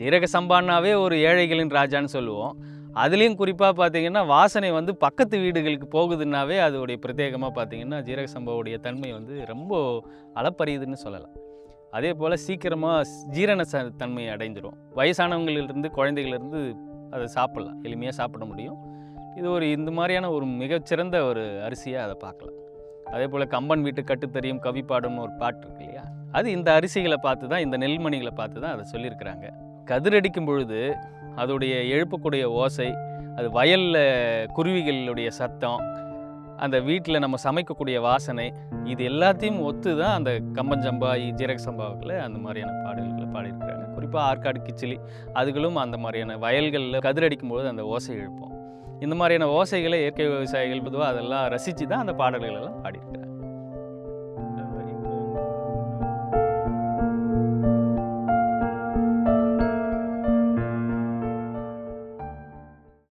ஜீரக சம்பான்னாவே ஒரு ஏழைகளின் ராஜான்னு சொல்லுவோம். அதுலேயும் குறிப்பாக பார்த்தீங்கன்னா, வாசனை வந்து பக்கத்து வீடுகளுக்கு போகுதுன்னாவே அதோடைய பிரத்யேகமாக பார்த்தீங்கன்னா, ஜீரக சம்பாவுடைய தன்மை வந்து ரொம்ப அளப்பரியதுன்னு சொல்லலாம். அதே போல் சீக்கிரமாக ஜீரண தன்மையை அடைஞ்சிரும். வயசானவங்களிலிருந்து குழந்தைகளிலிருந்து அதை சாப்பிட்லாம், எளிமையாக சாப்பிட முடியும். இது இந்த மாதிரியான ஒரு மிகச்சிறந்த ஒரு அரிசியாக அதை பார்க்கலாம். அதே போல் கம்பன் வீட்டு கட்டுத்தறியும் கவிப்பாடும்னு ஒரு பாட்டு இருக்கு இல்லையா, அது இந்த அரிசிகளை பார்த்து தான், இந்த நெல்மணிகளை பார்த்து தான் அதை சொல்லியிருக்கிறாங்க. கதிரடிக்கும் பொழுது அதோடைய எழுப்பக்கூடிய ஓசை, அது வயலில் குருவிகளுடைய சத்தம், அந்த வீட்டில் நம்ம சமைக்கக்கூடிய வாசனை, இது எல்லாத்தையும் ஒத்து தான் அந்த கம்பன் சம்பா ஜீரக சம்பாவுக்குள்ள அந்த மாதிரியான பாடல்களை பாடியிருக்கிறாங்க. குறிப்பாக ஆற்காடு கிச்சிலி அதுகளும் அந்த மாதிரியான வயல்களில் கதிரடிக்கும் போது அந்த ஓசை எழுப்போம். இந்த மாதிரியான ஓசைகளை இயற்கை விவசாயிகள் பொதுவாக அதெல்லாம் ரசித்து தான் அந்த பாடல்கள் எல்லாம் பாடியிருக்கிறாங்க.